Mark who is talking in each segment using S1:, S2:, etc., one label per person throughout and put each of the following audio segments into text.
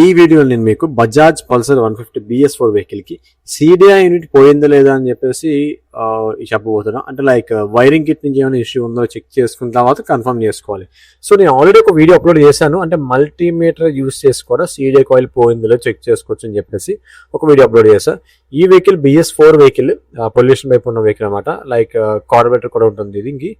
S1: ఈ వీడియోలో నేను మీకు బజాజ్ పల్సర్ 150 BS4 వెహికల్ కి CDI యూనిట్ పోయిందా లేదా అని చెప్పేసి చెప్పబోతున్నా. అంటే లైక్ వైరింగ్ కిట్ నుంచి ఏమైనా ఇష్యూ ఉందో చెక్ చేసుకున్న తర్వాత కన్ఫర్మ్ చేసుకోవాలి. సో నేను ఆల్రెడీ ఒక వీడియో అప్లోడ్ చేశాను, అంటే మల్టీమీటర్ యూస్ చేసి కూడా CDI కాయిల్ పోయిందో చెక్ చేసుకోవచ్చు అని చెప్పేసి ఒక వీడియో అప్లోడ్ చేశాను. ఈ వెహికల్ BS4 వెహికల్, పొల్యూషన్ వైపు ఉన్న వెహికల్ అనమాట. లైక్ కార్బొరేటర్ కూడా ఉంటుంది దీనికి.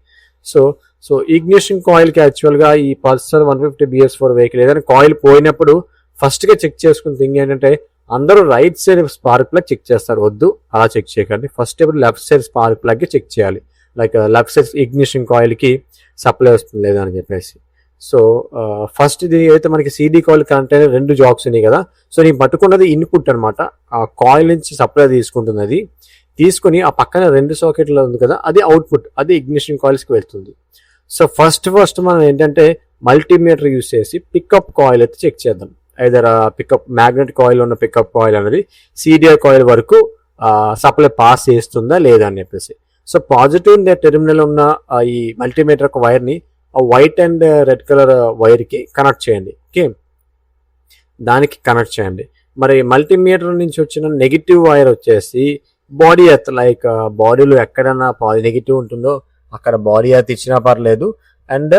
S1: సో ఇగ్నిషన్ కాయిల్ కి యాక్చువల్ గా ఈ పల్సర్ 150 BS4 వెహికల్ ఏదైనా కాయిల్ పోయినప్పుడు ఫస్ట్ గా చెక్ చేసుకున్న థింగ్ ఏంటంటే, అందరూ right side spark plug check చేస్తారు. వద్దు, అలా చెక్ చేయకండి. ఫస్ట్ ఎప్పుడు లెఫ్ట్ సైడ్ స్పార్క్ ప్లగ్ కి చెక్ చేయాలి. Like left side ignition coil కి సప్లై వస్తుంది లేదా అని చెప్పేసి. సో ఫస్ట్ ఇది అయితే మనకి CD కాయిల్ కనెక్ట్ అయిన 2 జాక్స్ ఉన్నాయి కదా. సో నేను పట్టుకున్నది ఇన్పుట్ అనమాట. ఆ కాయిల్ నుంచి సప్లై తీసుకుంటుంది. అది తీసుకుని ఆ పక్కన 2 సాకెట్లు ఉంది కదా, అది అవుట్పుట్, అది ఇగ్నిషన్ కాయిల్స్ కి వెళ్తుంది. సో ఫస్ట్ మనం ఏంటంటే మల్టీమీటర్ యూస్ చేసి పికప్ కాయిల్ అయితే చెక్ చేద్దాం. ఐదర్ పికప్ మ్యాగ్నెట్ కాయిల్ ఉన్న పికప్ కాయిల్ అనేది CDI కాయిల్ వరకు సప్లై పాస్ చేస్తుందా లేదా అని చెప్పేసి. సో పాజిటివ్ టెర్మినల్ ఉన్న ఈ మల్టీమీటర్ ఒక వైర్ ని white and red colour wire కి కనెక్ట్ చేయండి. ఓకే, దానికి కనెక్ట్ చేయండి. మరి మల్టీమీటర్ నుంచి వచ్చిన నెగిటివ్ వైర్ వచ్చేసి బాడీ ఎర్త్, లైక్ బాడీలో ఎక్కడైనా నెగిటివ్ ఉంటుందో అక్కడ బాడీ ఎర్త్ ఇచ్చినా పర్లేదు. అండ్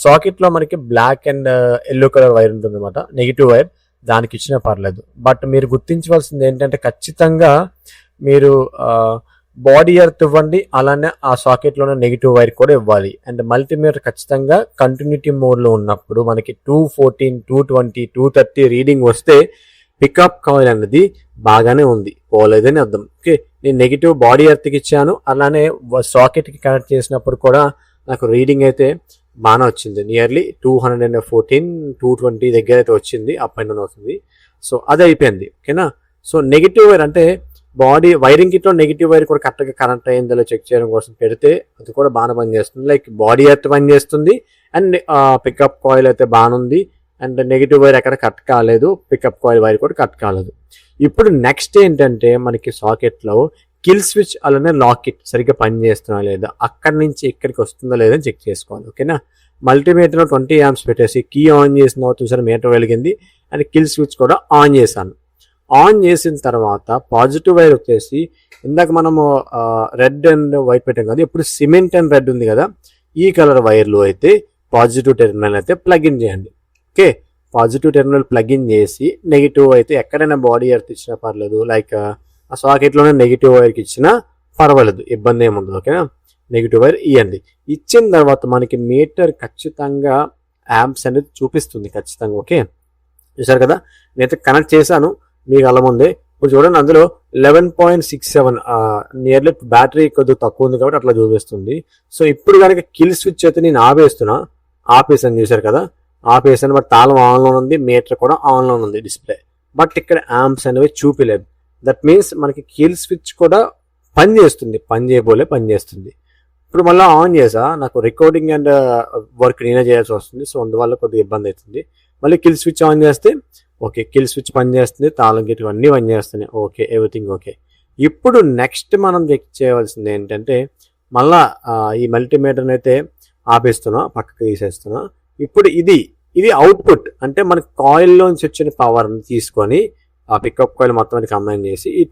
S1: సాకెట్ లో మనకి black and yellow colour wire ఉంటుంది అనమాట, నెగిటివ్ వైర్, దానికి ఇచ్చినా పర్లేదు. బట్ మీరు గుర్తించవలసింది ఏంటంటే, ఖచ్చితంగా మీరు బాడీ ఎర్త్ ఇవ్వండి, అలానే ఆ సాకెట్ లోనే నెగిటివ్ వైర్ కూడా ఇవ్వాలి. అండ్ మల్టీమీటర్ ఖచ్చితంగా కంటిన్యూటీ మోడ్ లో ఉన్నప్పుడు మనకి 214, 220, 230 రీడింగ్ వస్తే పికప్ కాయిల్ అనేది బాగానే ఉంది, పోలేదని అర్థం. ఓకే, నేను నెగిటివ్ బాడీ ఎర్త్కి ఇచ్చాను, అలానే సాకెట్ కి కనెక్ట్ చేసినప్పుడు కూడా నాకు రీడింగ్ అయితే బాగానే వచ్చింది. నియర్లీ 214, 220 దగ్గర అయితే వచ్చింది, అప్ అండ్ డౌన్ అవుతుంది. సో అది అయిపోయింది. ఓకేనా. సో నెగిటివ్ వైర్ అంటే బాడీ వైరింగ్ కిట్ లో నెగిటివ్ వైర్ కూడా కరెక్ట్ గా కనెక్ట్ అయ్యిందో చెక్ చేయడం కోసం పెడితే అది కూడా బాగానే పనిచేస్తుంది. లైక్ బాడీ ఎర్త్ పనిచేస్తుంది అండ్ పికప్ కాయిల్ అయితే బాగానుంది. అండ్ నెగిటివ్ వైర్ ఎక్కడ కట్ కాలేదు, పికప్ కాయిల్ వైర్ కూడా కట్ కాలేదు. ఇప్పుడు నెక్స్ట్ ఏంటంటే, మనకి సాకెట్ లో కిల్ స్విచ్ అలానే లాక్ కిట్ సరిగ్గా పనిచేస్తున్నా లేదా, అక్కడి నుంచి ఇక్కడికి వస్తుందా లేదా అని చెక్ చేసుకోవాలి. ఓకేనా. మల్టీమీటర్ 20 amps పెట్టేసి కీ ఆన్ చేసిన చూసారు, మీటర్ వెలిగింది. అండ్ కిల్ స్విచ్ కూడా ఆన్ చేశాను. ఆన్ చేసిన తర్వాత పాజిటివ్ వైర్ వచ్చేసి ఇందాక మనము రెడ్ అండ్ వైట్ పెట్టాం కదా, ఇప్పుడు సిమెంట్ అండ్ రెడ్ ఉంది కదా, ఈ కలర్ వైర్లు అయితే పాజిటివ్ టెర్మినల్ అయితే ప్లగ్ ఇన్ చేయండి. Okay, positive terminal plug in చేసి నెగిటివ్ అయితే ఎక్కడైనా బాడీ ఎర్త్ ఇచ్చినా పర్లేదు, లైక్ ఆ సాకెట్ లోనే నెగిటివ్ వైర్కి ఇచ్చినా పర్వాలేదు, ఇబ్బంది ఏముండదు. ఓకేనా. నెగిటివ్ వైర్ ఇవ్వండి. ఇచ్చిన తర్వాత మనకి మీటర్ ఖచ్చితంగా యాంప్స్ అనేది చూపిస్తుంది ఖచ్చితంగా. ఓకే, చూసారు కదా, నేనైతే కనెక్ట్ చేశాను మీకు అలా ముందే. ఇప్పుడు చూడండి, అందులో 11.67 నియర్లీ బ్యాటరీ కొద్దిగా తక్కువ ఉంది కాబట్టి అట్లా చూపిస్తుంది. సో ఇప్పుడు కనుక కిల్ స్విచ్ అయితే నేను ఆపేసాను, చూసారు కదా, ఆపేసాను. బట్ తాళం ఆన్లో ఉంది, మీటర్ కూడా ఆన్లో ఉంది డిస్ప్లే, బట్ ఇక్కడ యాంప్స్ అనేవి చూపిలేదు. దట్ మీన్స్ మనకి కిల్ స్విచ్ కూడా పనిచేస్తుంది. ఇప్పుడు మళ్ళీ ఆన్ చేసా, నాకు రికార్డింగ్ అండ్ వర్క్ నేనే చేయాల్సి వస్తుంది. సో అందువల్ల కొద్దిగా ఇబ్బంది అవుతుంది. మళ్ళీ కిల్ స్విచ్ ఆన్ చేస్తే ఓకే, కిల్ స్విచ్ పనిచేస్తుంది, తాళం గిట్ అన్నీ పనిచేస్తున్నాయి. Okay, everything okay. ఇప్పుడు నెక్స్ట్ మనం చెక్ చేయవలసింది ఏంటంటే, మళ్ళా ఈ మల్టీమీటర్ని అయితే ఆపేస్తున్నా, పక్కకి తీసేస్తున్నా. ఇప్పుడు ఇది అవుట్పుట్, అంటే మన కాయిల్లోంచి వచ్చిన పవర్ని తీసుకొని ఆ పికప్ కాయిల్ మొత్తం కంబైన్ చేసి ఈ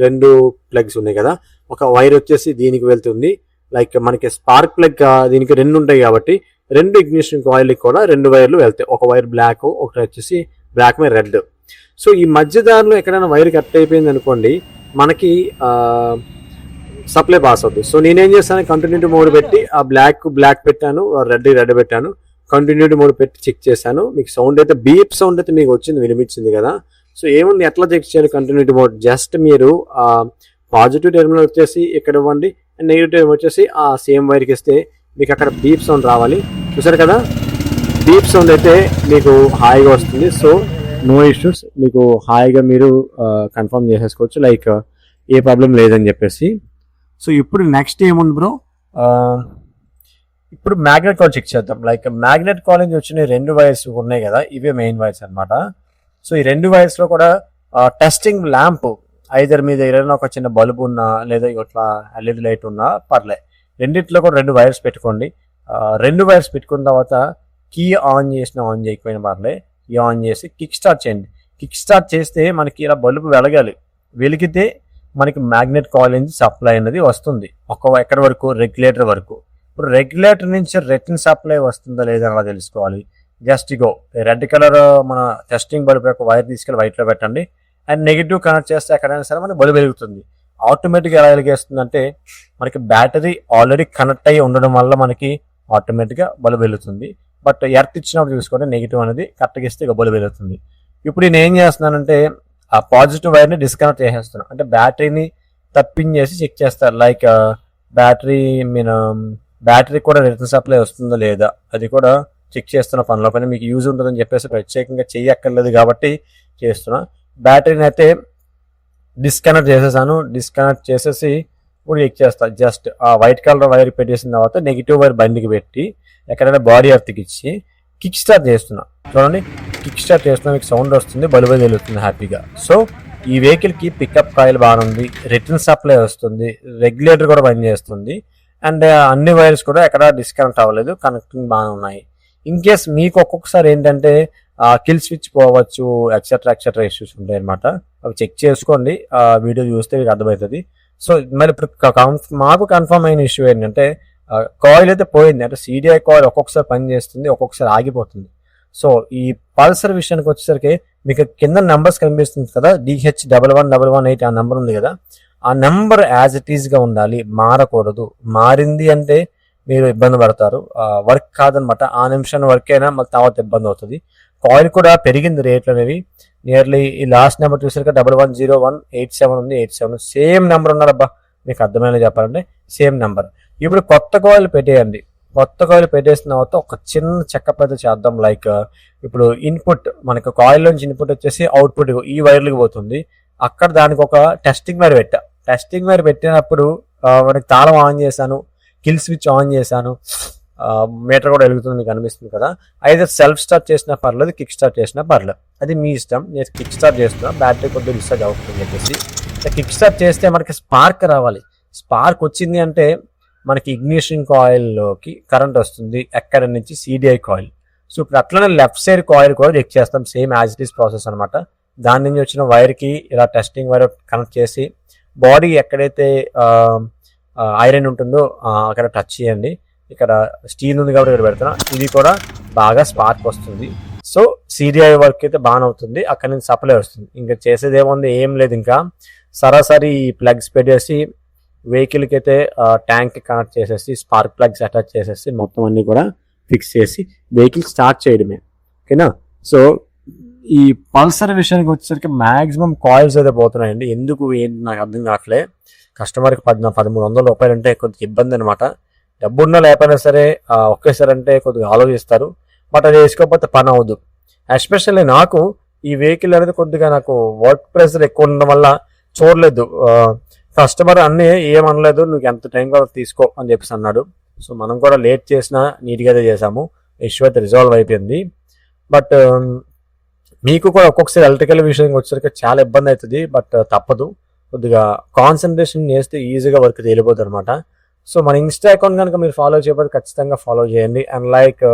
S1: 2 ప్లగ్స్ ఉన్నాయి కదా, ఒక వైర్ వచ్చేసి దీనికి వెళ్తుంది. లైక్ మనకి స్పార్క్ ప్లగ్ దీనికి 2 ఉంటాయి కాబట్టి 2 ఇగ్నిషన్ కాయిల్ కూడా 2 వైర్లు వెళ్తాయి. ఒక వైర్ బ్లాక్, ఒకటి వచ్చేసి బ్లాక్ మీద రెడ్. సో ఈ మధ్య దారిలో ఎక్కడైనా వైర్ కట్ అయిపోయింది అనుకోండి, మనకి సప్లై పాస్ అవుతుంది. సో నేనేం చేస్తాను, కంటిన్యూటీ మోడ్ పెట్టి ఆ బ్లాక్ పెట్టాను, రెడ్ పెట్టాను, కంటిన్యూటీ మోడ్ పెట్టి చెక్ చేశాను. మీకు సౌండ్ అయితే బీప్ సౌండ్ అయితే మీకు వినిపించింది కదా. సో ఏముంది, ఎట్లా చెక్ చేయాలి కంటిన్యూటీ మోడ్? జస్ట్ మీరు పాజిటివ్ టెర్మినల్ వచ్చేసి ఇక్కడ ఇవ్వండి, అండ్ నెగిటివ్ టెర్మినల్ వచ్చేసి ఆ సేమ్ వైర్కి ఇస్తే మీకు అక్కడ బీప్ సౌండ్ రావాలి. చూసారు కదా, బీప్ సౌండ్ అయితే మీకు హాయిగా వస్తుంది. సో నో ఇష్యూస్, మీకు హాయిగా మీరు కన్ఫర్మ్ చేసేసుకోవచ్చు, లైక్ ఏ ప్రాబ్లం లేదని చెప్పేసి. సో ఇప్పుడు నెక్స్ట్ ఏముంది బ్రో, ఇప్పుడు మ్యాగ్నెట్ కాయిల్ చెక్ చేద్దాం. లైక్ మ్యాగ్నెట్ కాయిల్ నుంచి వచ్చిన 2 వైర్స్ ఉన్నాయి కదా, ఇవే మెయిన్ వైర్స్ అనమాట. సో ఈ 2 వైర్స్ లో కూడా టెస్టింగ్ ల్యాంప్, ఐదర్ మీద ఏదైనా ఒక చిన్న బల్బ్ ఉన్నా లేదా ఇట్లా LED లైట్ ఉన్నా పర్లే, రెండిట్లో కూడా 2 వైర్స్ పెట్టుకోండి. 2 వైర్స్ పెట్టుకున్న తర్వాత కీ ఆన్ చేయకపోయినా పర్లే, ఆన్ చేసి కిక్ స్టార్ట్ చేయండి. కిక్ స్టార్ట్ చేస్తే మనకి ఇలా బల్బు వెలగాలి. వెలిగితే మనకి మ్యాగ్నెట్ కాయిల్ నుంచి సప్లై అనేది వస్తుంది. ఎక్కడి వరకు, రెగ్యులేటర్ వరకు. ఇప్పుడు రెగ్యులేటర్ నుంచి రిటర్న్ సప్లై వస్తుందా లేదా అలా తెలుసుకోవాలి. జస్ట్ ఇగో రెడ్ కలర్ మన టెస్టింగ్ బల్బ్ యొక్క వైర్ తీసుకెళ్ళి వైట్లో పెట్టండి. అండ్ నెగిటివ్ కనెక్ట్ చేస్తే ఎక్కడైనా సరే మనకి బల్బు వెలుగుతుంది. ఆటోమేటిక్గా ఎలా వెలిగేస్తుందంటే మనకి బ్యాటరీ ఆల్రెడీ కనెక్ట్ అయ్యి ఉండడం వల్ల మనకి ఆటోమేటిక్గా బల్బు వెలుగుతుంది. బట్ ఎర్త్ ఇచ్చినప్పుడు చూసుకుంటే నెగిటివ్ అనేది కరెక్ట్గా ఇస్తే ఇక బల్బు వెలుగుతుంది. ఇప్పుడు నేను ఏం చేస్తున్నానంటే ఆ పాజిటివ్ వైర్ని డిస్కనెక్ట్ చేసేస్తున్నాను. అంటే బ్యాటరీని తప్పించేసి చెక్ చేస్తారు. లైక్ బ్యాటరీ కూడా రిటర్న్ సప్లై వస్తుందా లేదా అది కూడా చెక్ చేస్తున్న పనిలో పని మీకు యూజ్ ఉంటుందని చెప్పేసి ప్రత్యేకంగా చెయ్యక్కర్లేదు కాబట్టి చేస్తున్నా. బ్యాటరీని అయితే డిస్కనెక్ట్ చేసేసాను. డిస్కనెక్ట్ చేసేసి ఇప్పుడు చెక్ చేస్తా. జస్ట్ ఆ వైట్ కలర్ వైర్ పెట్టేసిన తర్వాత నెగిటివ్ వైర్ బండికి పెట్టి ఎక్కడైనా బాడీ ఎర్త్కి ఇచ్చి కిక్ స్టార్ట్ చేస్తున్నా. చూడండి, కిక్ స్టార్ట్ చేస్తున్నా, మీకు సౌండ్ వస్తుంది, బల్బు వెలుగుతుంది హ్యాపీగా. సో ఈ వెహికల్కి పికప్ కాయిల్ బాగుంది, రిటర్న్ సప్లై వస్తుంది, రెగ్యులేటర్ కూడా పని చేస్తుంది, అండ్ అన్ని వైర్స్ కూడా ఎక్కడ డిస్కనెక్ట్ అవ్వలేదు, కనెక్టింగ్ బాగా ఉన్నాయి. ఇన్ కేస్ మీకు ఒక్కొక్కసారి ఏంటంటే కిల్ స్విచ్ పోవచ్చు, ఎక్సెట్రా ఇష్యూస్ ఉంటాయి అనమాట. అవి చెక్ చేసుకోండి, వీడియో చూస్తే మీకు అర్థమవుతుంది. సో మరి ఇప్పుడు మాకు కన్ఫర్మ్ అయిన ఇష్యూ ఏంటంటే కాయిల్ అయితే పోయింది. అంటే CDI కాయిల్ ఒక్కొక్కసారి పని చేస్తుంది, ఒక్కొక్కసారి ఆగిపోతుంది. సో ఈ పల్సర్ విషయానికి వచ్చేసరికి మీకు కింద నెంబర్స్ కనిపిస్తుంది కదా, DH11118 ఆ నెంబర్ ఉంది కదా, ఆ నెంబర్ యాజ్ ఇట్ ఈస్ గా ఉండాలి, మారకూడదు. మారింది అంటే మీరు ఇబ్బంది పడతారు, వర్క్ కాదనమాట. ఆ నిమిషం వర్క్ అయినా మళ్ళీ తర్వాత ఇబ్బంది అవుతుంది. కాయిల్ కూడా పెరిగింది రేట్లు అనేవి. నియర్లీ ఈ లాస్ట్ నెంబర్ చూసాక 110187 ఉంది, 87 సేమ్ నెంబర్ ఉన్నారబ్బా. మీకు అర్థమైనా చెప్పాలంటే సేమ్ నెంబర్. ఇప్పుడు కొత్త కాయిల్ పెట్టేయండి. కొత్త కాయిల్ పెట్టేసిన తర్వాత ఒక చిన్న చెకప్ అయితే చేద్దాం. లైక్ ఇప్పుడు ఇన్పుట్ మనకు కాయిల్ నుంచి ఇన్పుట్ వచ్చేసి అవుట్పుట్ ఈ వైర్లకు పోతుంది. అక్కడ దానికి ఒక టెస్టింగ్ వైర్ పెట్టా. టెస్టింగ్ వైర్ పెట్టినప్పుడు మనకి తాళం ఆన్ చేశాను, కిల్ స్విచ్ ఆన్ చేశాను, మీటర్ కూడా వెలుగుతుంది, మీకు అనిపిస్తుంది కదా. అయితే సెల్ఫ్ స్టార్ట్ చేసినా పర్లేదు, కిక్ స్టార్ట్ చేసినా పర్లేదు, అది మీ ఇష్టం. నేను కిక్ స్టార్ట్ చేస్తున్నా, బ్యాటరీ కొద్దిగా డిశ్చార్జ్ అవుతుంది చెప్పేసి. కిక్ స్టార్ట్ చేస్తే మనకి స్పార్క్ రావాలి. స్పార్క్ వచ్చింది అంటే మనకి ఇగ్నిషన్ కాయిల్లోకి కరెంట్ వస్తుంది, ఎక్కడ నుంచి CDI కాయిల్. సో ఇప్పుడు అట్లనే లెఫ్ట్ సైడ్ కాయిల్ కూడా చెక్ చేస్తాం, same as it is process అనమాట. దాని నుంచి వచ్చిన వైర్కి ఇలా టెస్టింగ్ వైర్ కనెక్ట్ చేసి బాడీ ఎక్కడైతే ఐరన్ ఉంటుందో అక్కడ టచ్ చేయండి. ఇక్కడ స్టీల్ ఉంది కాబట్టి ఇక్కడ పెడుతున్నా. ఇది కూడా బాగా స్పార్క్ వస్తుంది. సో CDI వర్క్ అయితే బాగా అవుతుంది, అక్కడ నుంచి సప్లై వస్తుంది. ఇంకా చేసేది ఏముంది, ఏం లేదు. ఇంకా సరాసరి ప్లగ్స్ పెట్టేసి వెహికల్కి అయితే ట్యాంక్ కనెక్ట్ చేసేసి స్పార్క్ ప్లగ్స్ అటాచ్ చేసేసి మొత్తం అన్ని కూడా ఫిక్స్ చేసి వెహికల్ స్టార్ట్ చేయడమే, ఓకేనా. సో ఈ పల్సర్ విషయానికి వచ్చేసరికి మ్యాక్సిమం కాయిల్స్ అయితే పోతున్నాయండి. ఎందుకు ఏంటి నాకు అర్థం కావట్లే. కస్టమర్కి 1300 రూపాయలు అంటే కొద్దిగా ఇబ్బంది అనమాట. డబ్బున్నా లేకపోయినా సరే ఒకేసారి అంటే కొద్దిగా ఆలోచిస్తారు, బట్ అది వేసుకోకపోతే పని అవ్వదు. ఎస్పెషల్లీ నాకు ఈ వెహికల్ అనేది కొద్దిగా నాకు వర్క్ ప్రెషర్ ఎక్కువ ఉండడం వల్ల చూడలేదు. కస్టమర్ అన్నీ ఏమనలేదు, నువ్వు ఎంత టైం కూడా తీసుకో అని చెప్పేసి అన్నాడు. సో మనం కూడా లేట్ చేసినా నీట్గా అయితే చేసాము, ఇష్యూ అయితే రిజాల్వ్ అయిపోయింది. బట్ మీకు కూడా ఒక్కొక్కసారి ఎలక్ట్రికల్ విషయానికి వచ్చేసరికి చాలా ఇబ్బంది అవుతుంది, బట్ తప్పదు. కొద్దిగా కాన్సన్ట్రేషన్ చేస్తే ఈజీగా వర్క్ తేలిపోతుంది అనమాట. సో మన ఇన్స్టా అకౌంట్ కనుక మీరు ఫాలో చేయకపోతే ఖచ్చితంగా ఫాలో చేయండి. And like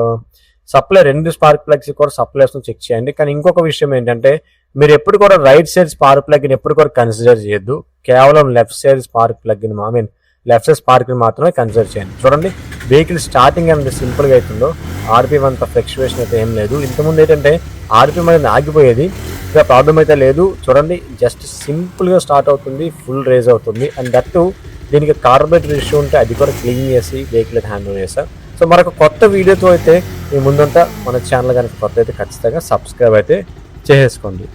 S1: supply 2 spark plugs కూడా సప్లైస్ చెక్ చేయండి. కానీ ఇంకొక విషయం ఏంటంటే మీరు ఎప్పుడు కూడా రైట్ సైడ్ స్పార్క్ ప్లగ్ని ఎప్పుడు కూడా కన్సిడర్ చేయొద్దు. కేవలం లెఫ్ట్ సైడ్ స్పార్క్ ప్లగ్ని లెఫ్ట్ సైడ్ స్పార్క్ని మాత్రమే కన్సిడర్ చేయండి. చూడండి, వెహికల్ స్టార్టింగ్ ఎంత సింపుల్గా అవుతుందో, RPM అంత ఫ్లక్చువేషన్ అయితే ఏం లేదు. ఇంతకుముందు ఏంటంటే RPM అనేది ఆగిపోయేది, ఇంకా ప్రాబ్లం అయితే లేదు. చూడండి, జస్ట్ సింపుల్గా స్టార్ట్ అవుతుంది, ఫుల్ రేజ్ అవుతుంది. అండ్ దట్టు దీనికి కార్బోరేటర్ ఇష్యూ ఉంటే అది కూడా క్లీన్ చేసి వెహికల్ అయితే హ్యాండిల్ చేస్తాం. సో మరొక కొత్త వీడియోతో అయితే మీ ముందంతా మన ఛానల్ కనుక కొత్త అయితే ఖచ్చితంగా సబ్స్క్రైబ్ అయితే చేసేసుకోండి.